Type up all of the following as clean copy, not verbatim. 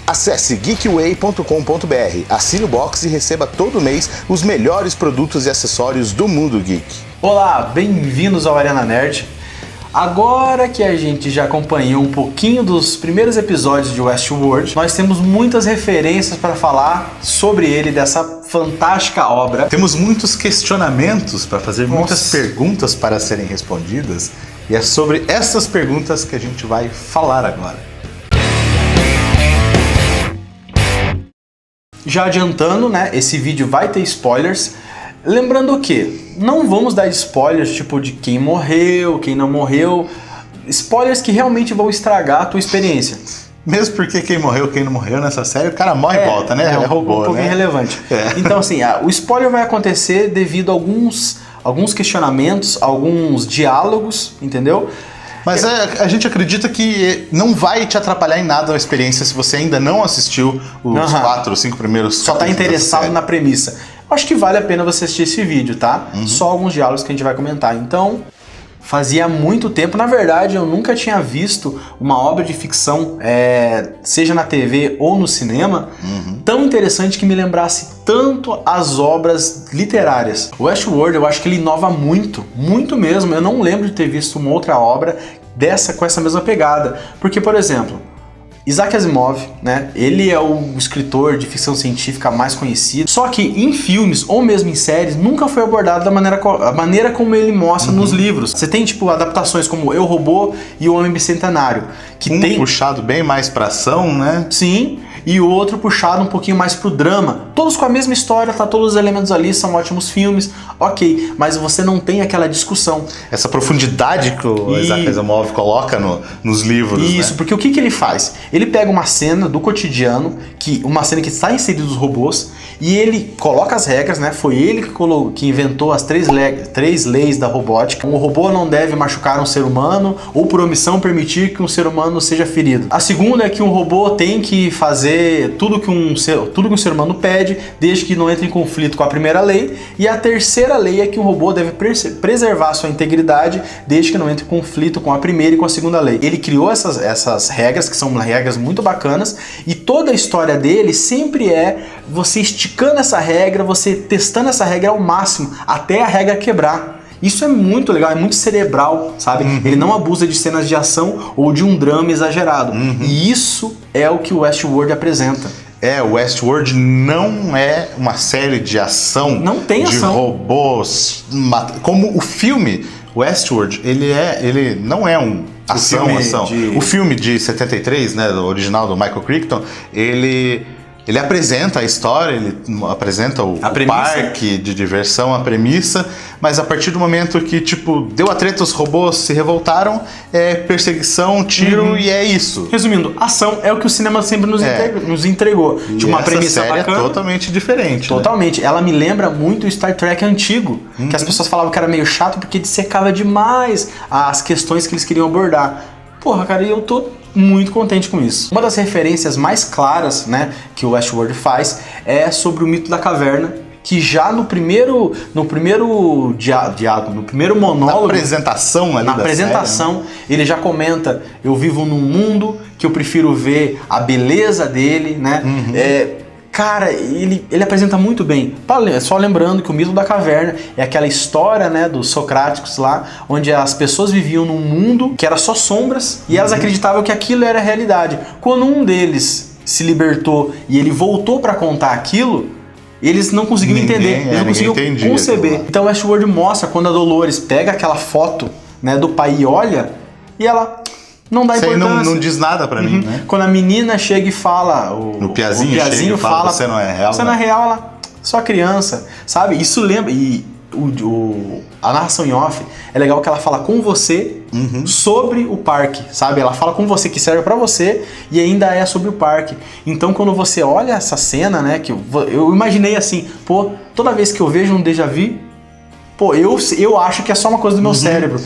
Acesse geekway.com.br, assine o box e receba todo mês os melhores produtos e acessórios do mundo geek. Olá, bem-vindos ao Arena Nerd. Agora que a gente já acompanhou um pouquinho dos primeiros episódios de Westworld, nós temos muitas referências para falar sobre ele, dessa fantástica obra. Temos muitos questionamentos para fazer, muitas perguntas para serem respondidas, e é sobre essas perguntas que a gente vai falar agora. Já adiantando, né, esse vídeo vai ter spoilers. Lembrando que não vamos dar spoilers tipo de quem morreu, quem não morreu. Spoilers que realmente vão estragar a tua experiência. Mesmo porque quem morreu, quem não morreu nessa série, o cara morre e volta, né? É robô, um pouco irrelevante. Então assim, o spoiler vai acontecer devido a alguns questionamentos, alguns diálogos, entendeu? Mas a gente acredita que não vai te atrapalhar em nada a experiência se você ainda não assistiu os 4 ou 5 primeiros. Só tá interessado na premissa. Acho que vale a pena você assistir esse vídeo, tá? Só alguns diálogos que a gente vai comentar. Então, fazia muito tempo, na verdade, eu nunca tinha visto uma obra de ficção, seja na TV ou no cinema, tão interessante que me lembrasse tanto as obras literárias. O Westworld, eu acho que ele inova muito, muito mesmo. Eu não lembro de ter visto uma outra obra com essa mesma pegada. Porque, por exemplo, Isaac Asimov, né? Ele é o escritor de ficção científica mais conhecido. Só que em filmes ou mesmo em séries nunca foi abordado da maneira como ele mostra nos livros. Você tem tipo adaptações como Eu, Robô e O Homem Bicentenário, que tem puxado bem mais pra ação, né? Sim. E o outro puxado um pouquinho mais pro drama. Todos com a mesma história, tá? Todos os elementos ali, são ótimos filmes, ok. Mas você não tem aquela discussão. Essa profundidade que o Isaac Asimov coloca nos livros. Isso, né? Porque o que ele faz? Ele pega uma cena do cotidiano, uma cena que está inserida os robôs, e ele coloca as regras, né? Foi ele que inventou as 3 leis da robótica. Um robô não deve machucar um ser humano ou por omissão permitir que um ser humano seja ferido. A segunda é que um robô tem que fazer tudo que um ser humano pede, desde que não entre em conflito com a primeira lei. E a terceira lei é que um robô deve preservar sua integridade, desde que não entre em conflito com a primeira e com a segunda lei. Ele criou essas regras, que são regras muito bacanas, e toda a história dele sempre é você esticando essa regra, você testando essa regra ao máximo, até a regra quebrar. Isso é muito legal, é muito cerebral, sabe? Ele não abusa de cenas de ação ou de um drama exagerado. E isso é o que o Westworld apresenta. O Westworld não é uma série de ação. Não tem de ação. Robôs. Como o filme Westworld, ele não é um ação. O filme de 73, né, o original do Michael Crichton, ele apresenta a história, ele apresenta o parque de diversão, a premissa, mas a partir do momento que, tipo, deu a treta, os robôs se revoltaram, é perseguição, tiro e é isso. Resumindo, ação é o que o cinema sempre nos entregou. De uma premissa série bacana, totalmente diferente. Totalmente. Né? Ela me lembra muito o Star Trek antigo, que as pessoas falavam que era meio chato porque dissecava demais as questões que eles queriam abordar. Porra, cara, e eu tô muito contente com isso. Uma das referências mais claras, né, que o Westworld faz é sobre o mito da caverna, que já no primeiro diálogo, no primeiro monólogo, na apresentação, série, né? Ele já comenta: eu vivo num mundo que eu prefiro ver a beleza dele, né? Cara, ele apresenta muito bem. Só lembrando que o mito da caverna é aquela história, né, dos socráticos lá, onde as pessoas viviam num mundo que era só sombras e elas acreditavam que aquilo era a realidade. Quando um deles se libertou e ele voltou para contar aquilo, eles não conseguiam entender, eles não conseguiam conceber. Então o Westworld mostra quando a Dolores pega aquela foto, né, do pai e olha, e ela não dá importância. Isso aí não diz nada pra mim, né? Quando a menina chega e fala, o Piazinho fala, você não é real. Você não é real, ela só criança, sabe? Isso lembra, e a narração em off é legal que ela fala com você sobre o parque, sabe? Ela fala com você, que serve pra você, e ainda é sobre o parque. Então quando você olha essa cena, né, que eu imaginei assim, pô, toda vez que eu vejo um déjà vu, pô, eu acho que é só uma coisa do meu cérebro.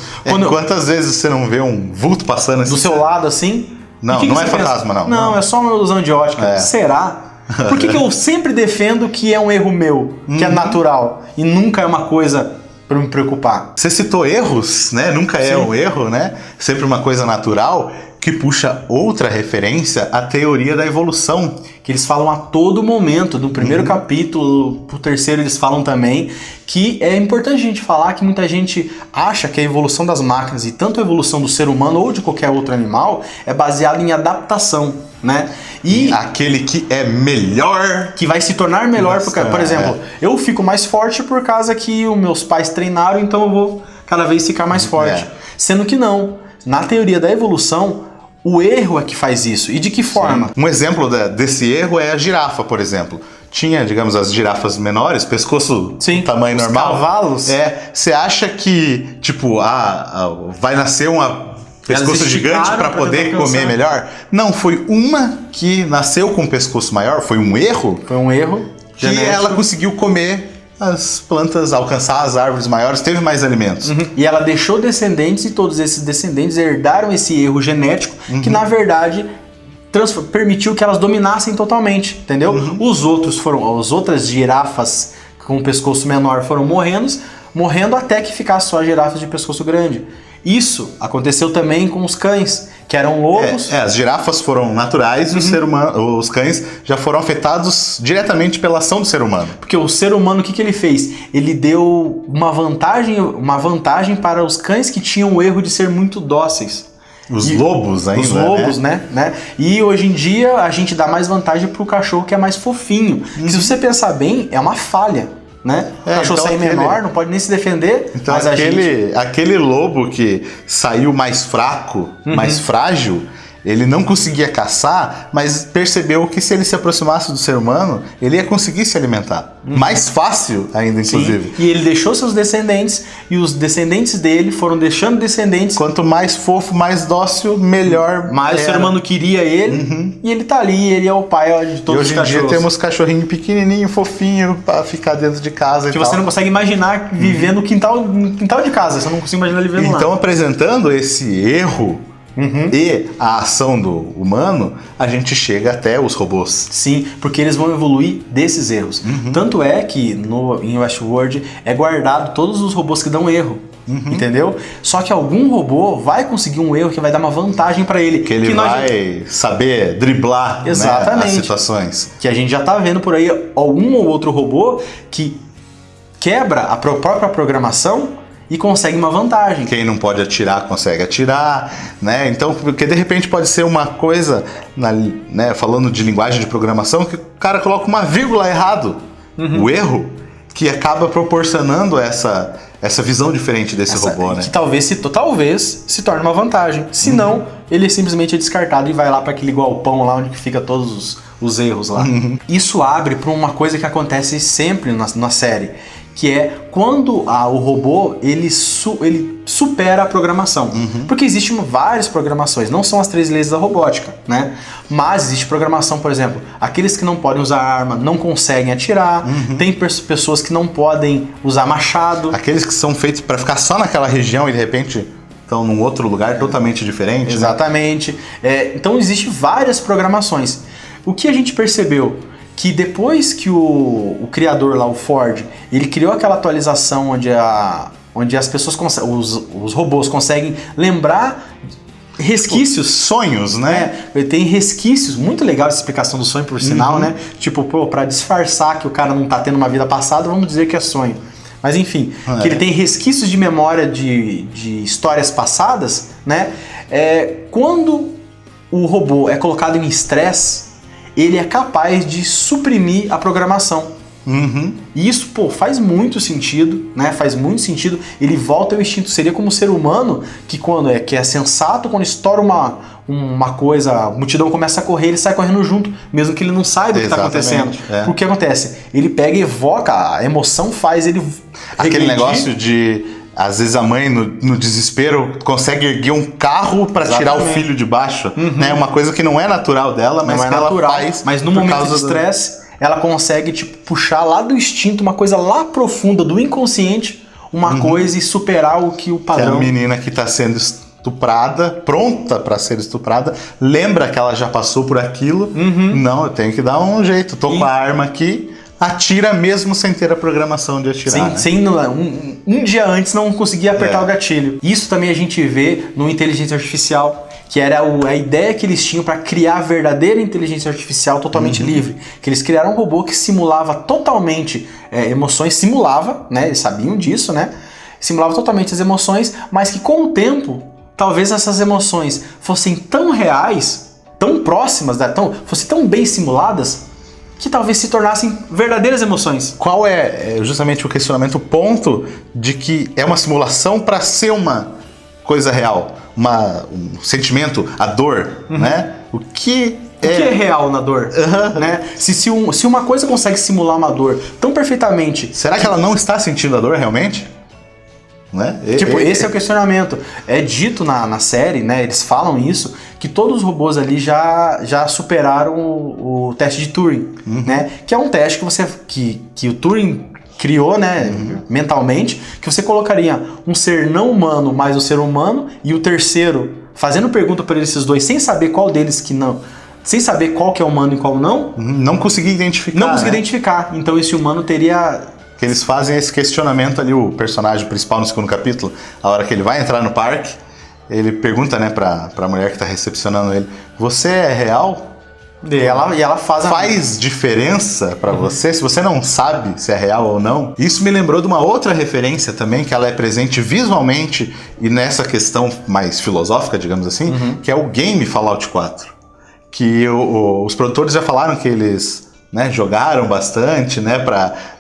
Quantas vezes você não vê um vulto passando assim? Do seu lado, assim? Não, não é fantasma, não. Não, é só uma ilusão de ótica. Será? Por que eu sempre defendo que é um erro meu, que é natural, e nunca é uma coisa para me preocupar? Você citou erros, né? Nunca é um erro, né? Sempre uma coisa natural. que puxa outra referência, a teoria da evolução. Que eles falam a todo momento, do primeiro capítulo pro terceiro eles falam também, que é importante a gente falar que muita gente acha que a evolução das máquinas e tanto a evolução do ser humano ou de qualquer outro animal é baseada em adaptação, né? E aquele que é melhor... Que vai se tornar melhor, por exemplo, eu fico mais forte por causa que os meus pais treinaram, então eu vou cada vez ficar mais forte. Sendo que não. Na teoria da evolução, o erro é que faz isso. E de que forma? Um exemplo desse erro é a girafa, por exemplo. Tinha, digamos, as girafas menores, pescoço tamanho normal. Cavalos. Você acha que, tipo, vai nascer uma pescoço gigante para poder comer melhor? Não, foi uma que nasceu com um pescoço maior, foi um erro. Foi um erro que ela conseguiu comer as plantas, alcançar as árvores maiores, teve mais alimentos. E ela deixou descendentes e todos esses descendentes herdaram esse erro genético que, na verdade, permitiu que elas dominassem totalmente, entendeu? As outras girafas com o pescoço menor foram morrendo até que ficasse só as girafas de pescoço grande. Isso aconteceu também com os cães, que eram lobos. As girafas foram naturais e os cães já foram afetados diretamente pela ação do ser humano. Porque o ser humano, o que ele fez? Ele deu uma vantagem para os cães que tinham o erro de ser muito dóceis. Os lobos ainda, Os lobos, né? E hoje em dia a gente dá mais vantagem pro cachorro que é mais fofinho. Que se você pensar bem, é uma falha. Né? O cachorro então sair menor, não pode nem se defender. Então mas aquele lobo que saiu mais fraco, mais frágil, ele não conseguia caçar, mas percebeu que se ele se aproximasse do ser humano, ele ia conseguir se alimentar. Mais fácil ainda, inclusive. E ele deixou seus descendentes, e os descendentes dele foram deixando descendentes. Quanto mais fofo, mais dócil, melhor. Mais o ser humano queria ele, e ele tá ali, ele é o pai de todos os cachorros. E hoje em dia temos cachorrinho pequenininho, fofinho, pra ficar dentro de casa que você não consegue imaginar vivendo no quintal de casa, você não consegue imaginar ele vivendo lá. Então, apresentando esse erro e a ação do humano, a gente chega até os robôs. Sim, porque eles vão evoluir desses erros. Tanto é que em Westworld é guardado todos os robôs que dão erro. Entendeu? Só que algum robô vai conseguir um erro que vai dar uma vantagem para ele. Que ele vai saber driblar, exatamente, as situações. Que a gente já tá vendo por aí algum ou outro robô que quebra a própria programação e consegue uma vantagem. Quem não pode atirar, consegue atirar, né? Então, porque de repente pode ser uma coisa, né, falando de linguagem de programação, que o cara coloca uma vírgula errado, o erro, que acaba proporcionando essa visão diferente desse robô, né? Que talvez se torne uma vantagem. Se não, ele simplesmente é descartado e vai lá para aquele galpão lá onde fica todos os erros lá. Isso abre para uma coisa que acontece sempre na série, que é quando o robô ele supera a programação. Porque existem várias programações, não são as 3 leis da robótica, né? Mas existe programação, por exemplo, aqueles que não podem usar arma não conseguem atirar, tem pessoas que não podem usar machado. Aqueles que são feitos para ficar só naquela região e de repente estão num outro lugar totalmente diferente. Exatamente. Né? Então existem várias programações. O que a gente percebeu? Que depois que o criador lá, o Ford, ele criou aquela atualização onde as pessoas os robôs conseguem lembrar resquícios. Sonhos, né? Tem resquícios, muito legal essa explicação do sonho, por sinal, né? Tipo, pra disfarçar que o cara não tá tendo uma vida passada, vamos dizer que é sonho. Mas enfim, que ele tem resquícios de memória de histórias passadas, né? Quando o robô é colocado em estresse, ele é capaz de suprimir a programação. E isso, faz muito sentido, né? Faz muito sentido. Ele volta ao instinto. Seria como o ser humano que é sensato, quando estoura uma coisa, a multidão começa a correr, ele sai correndo junto, mesmo que ele não saiba o que está acontecendo. O que acontece? Ele pega e evoca, a emoção faz ele aquele negócio de... Às vezes a mãe, no desespero, consegue erguer um carro para tirar o filho de baixo. Né? Uma coisa que não é natural dela, mas que ela faz. Mas no momento de estresse, ela consegue puxar lá do instinto, uma coisa lá profunda do inconsciente, uma coisa e superar o que o padrão... Que a menina que está sendo estuprada, pronta para ser estuprada, lembra que ela já passou por aquilo. Não, eu tenho que dar um jeito. Tô com a arma aqui... Atira mesmo sem ter a programação de atirar. Sem um dia antes não conseguia apertar o gatilho. Isso também a gente vê no Inteligência Artificial, que era a ideia que eles tinham para criar a verdadeira inteligência artificial totalmente livre. Que eles criaram um robô que simulava totalmente emoções, simulava, né? Eles sabiam disso, né? Simulava totalmente as emoções, mas que com o tempo, talvez essas emoções fossem tão reais, tão próximas, fossem tão bem simuladas, que talvez se tornassem verdadeiras emoções. Qual é justamente o questionamento, o ponto de que é uma simulação para ser uma coisa real? Um sentimento, a dor, né? O que é real na dor? Né? Se uma coisa consegue simular uma dor tão perfeitamente... Será que ela não está sentindo a dor realmente? Né? Esse é o questionamento. É dito na série, né? Eles falam isso, que todos os robôs ali já superaram o teste de Turing, né? Que é um teste que o Turing criou, né, mentalmente, que você colocaria um ser não humano mais o ser humano e o terceiro fazendo pergunta para esses dois sem saber qual deles que não, sem saber qual que é humano e qual não conseguia identificar. Não conseguia identificar. Então esse humano teria... Que eles fazem esse questionamento ali, o personagem principal no segundo capítulo, a hora que ele vai entrar no parque, ele pergunta, né, pra mulher que tá recepcionando ele, você é real? E ela faz diferença pra você, se você não sabe se é real ou não. Isso me lembrou de uma outra referência também, que ela é presente visualmente e nessa questão mais filosófica, digamos assim, que é o game Fallout 4. Que os produtores já falaram que eles, né, jogaram bastante, né,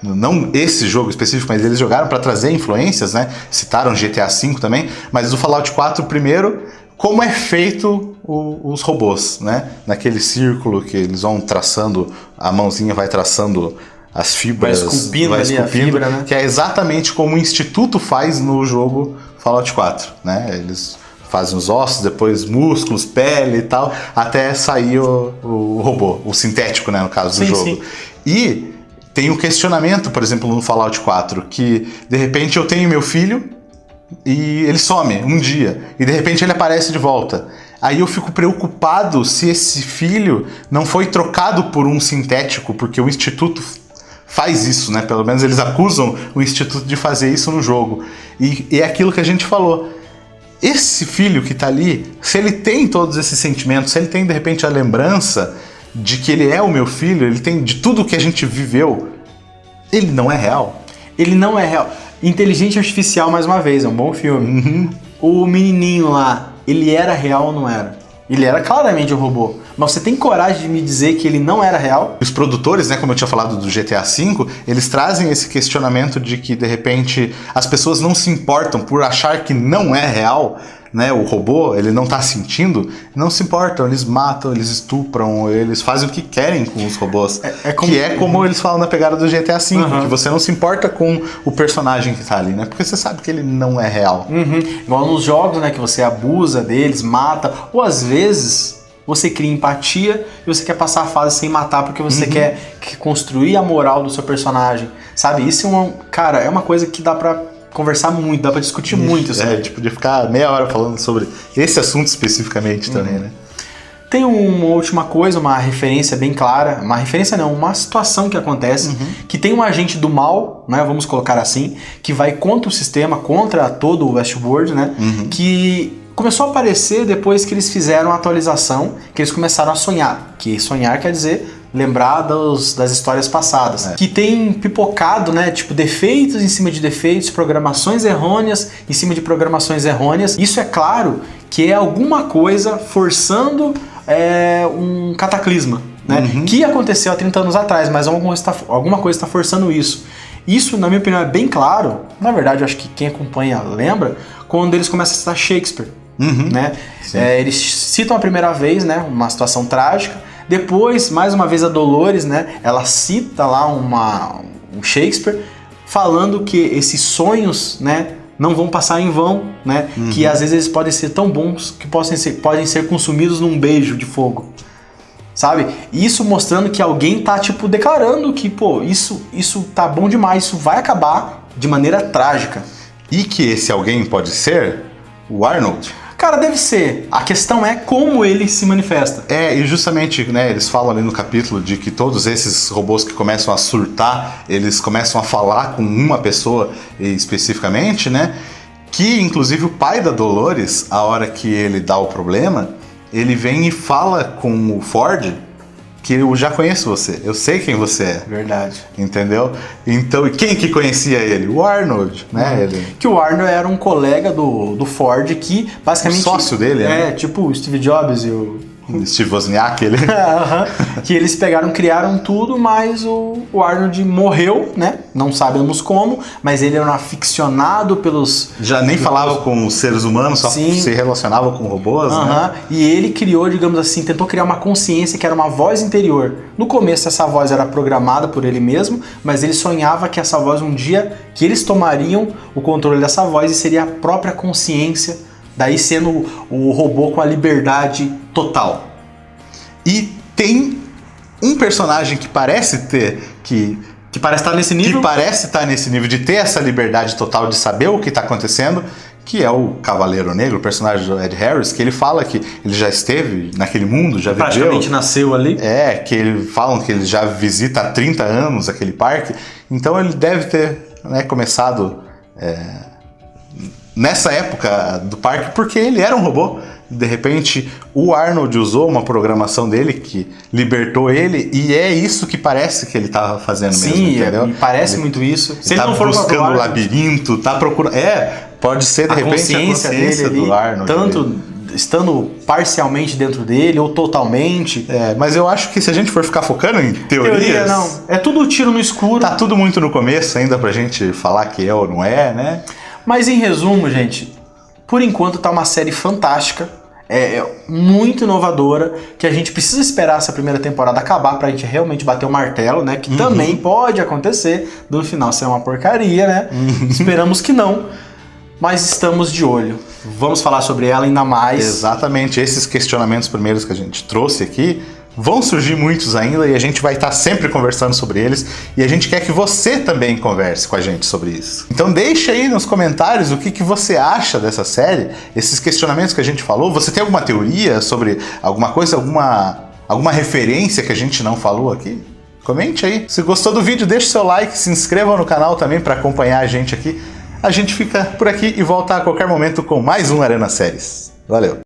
não esse jogo específico, mas eles jogaram para trazer influências, né, citaram GTA V também, mas o Fallout 4 primeiro, como é feito os robôs, né, naquele círculo que eles vão traçando, a mãozinha vai traçando as fibras, vai esculpindo ali a fibra, né, que é exatamente como o Instituto faz no jogo Fallout 4, né, eles fazem os ossos, depois músculos, pele e tal, até sair o robô, o sintético, né, no caso do jogo. Sim. E tem um questionamento, por exemplo, no Fallout 4, que de repente eu tenho meu filho e ele some um dia, e de repente ele aparece de volta. Aí eu fico preocupado se esse filho não foi trocado por um sintético, porque o Instituto faz isso, né? Pelo menos eles acusam o Instituto de fazer isso no jogo. E é aquilo que a gente falou. Esse filho que tá ali, se ele tem todos esses sentimentos, se ele tem de repente a lembrança de que ele é o meu filho, ele tem de tudo que a gente viveu, ele não é real. Ele não é real. Inteligência Artificial, mais uma vez, é um bom filme. O menininho lá, ele era real ou não era? Ele era claramente um robô. Mas você tem coragem de me dizer que ele não era real? Os produtores, né, como eu tinha falado do GTA V, eles trazem esse questionamento de que, de repente, as pessoas não se importam por achar que não é real, né, o robô, ele não tá sentindo, não se importam, eles matam, eles estupram, eles fazem o que querem com os robôs. Como eles falam na pegada do GTA V, que você não se importa com o personagem que tá ali, né, porque você sabe que ele não é real. Igual nos jogos, né, que você abusa deles, mata, ou às vezes você cria empatia e você quer passar a fase sem matar porque você quer construir a moral do seu personagem, sabe? Isso é uma coisa que dá pra conversar muito, dá pra discutir muito. A gente podia ficar meia hora falando sobre esse assunto especificamente também, né? Tem uma última coisa, uma referência bem clara, uma referência não, uma situação que acontece, que tem um agente do mal, né, vamos colocar assim, que vai contra o sistema, contra todo o Westworld, né, que começou a aparecer depois que eles fizeram a atualização, que eles começaram a sonhar, que sonhar quer dizer lembrar das histórias passadas, que tem pipocado, né, tipo defeitos em cima de defeitos, programações errôneas em cima de programações errôneas. Isso é claro que é alguma coisa forçando um cataclisma, né, que aconteceu há 30 anos atrás, mas alguma coisa está forçando isso. Isso, na minha opinião, é bem claro, na verdade, eu acho que quem acompanha lembra, quando eles começam a citar Shakespeare, né, eles citam a primeira vez, né, uma situação trágica. Depois, mais uma vez, a Dolores, né, ela cita lá um Shakespeare falando que esses sonhos, né, não vão passar em vão, né, que às vezes eles podem ser tão bons que podem ser consumidos num beijo de fogo, sabe? Isso mostrando que alguém tá, tipo, declarando que, pô, isso tá bom demais, isso vai acabar de maneira trágica. E que esse alguém pode ser o Arnold. Cara, deve ser. A questão é como ele se manifesta. E justamente, né, eles falam ali no capítulo de que todos esses robôs que começam a surtar, eles começam a falar com uma pessoa especificamente, né? Que, inclusive, o pai da Dolores, a hora que ele dá o problema, ele vem e fala com o Ford que eu já conheço você, eu sei quem você é. Verdade. Entendeu? Então, e quem que conhecia ele? O Arnold, né? Que o Arnold era um colega do Ford que basicamente... O sócio dele, né? Tipo o Steve Jobs e o... Steve Wozniak, ele... Que eles criaram tudo, mas o Arnold morreu, né? Não sabemos como, mas ele era um aficionado pelos... Já nem falava com os seres humanos, só se relacionava com robôs, né? E ele criou, digamos assim, tentou criar uma consciência que era uma voz interior. No começo essa voz era programada por ele mesmo, mas ele sonhava que essa voz um dia, que eles tomariam o controle dessa voz e seria a própria consciência, daí sendo o robô com a liberdade total. E tem um personagem que parece ter, que parece estar nesse nível. Que parece estar nesse nível de ter essa liberdade total de saber o que está acontecendo, que é o Cavaleiro Negro, o personagem do Ed Harris, que ele fala que ele já esteve naquele mundo, já viveu. Praticamente nasceu ali. Falam que ele já visita há 30 anos aquele parque. Então ele deve ter, né, começado nessa época do parque, porque ele era um robô. De repente, o Arnold usou uma programação dele que libertou ele, e é isso que parece que ele estava fazendo mesmo, entendeu? Sim, parece muito isso. Se ele tá buscando o labirinto, tá procurando... pode ser, de repente, a consciência dele do Arnold. Tanto estando parcialmente dentro dele, ou totalmente. Mas eu acho que se a gente for ficar focando em teorias... Teoria, não. É tudo tiro no escuro. Tá tudo muito no começo ainda pra gente falar que é ou não é, né? Mas em resumo, gente, por enquanto tá uma série fantástica. Muito inovadora, que a gente precisa esperar essa primeira temporada acabar pra gente realmente bater o martelo, né? Que também pode acontecer do final ser uma porcaria, né? Esperamos que não, mas estamos de olho. Vamos falar sobre ela ainda mais. Exatamente, esses questionamentos primeiros que a gente trouxe aqui, vão surgir muitos ainda e a gente vai estar sempre conversando sobre eles, e a gente quer que você também converse com a gente sobre isso. Então deixa aí nos comentários o que você acha dessa série, esses questionamentos que a gente falou. Você tem alguma teoria sobre alguma coisa, alguma referência que a gente não falou aqui? Comente aí. Se gostou do vídeo, deixa o seu like, se inscreva no canal também para acompanhar a gente aqui. A gente fica por aqui e volta a qualquer momento com mais um Arena Séries. Valeu!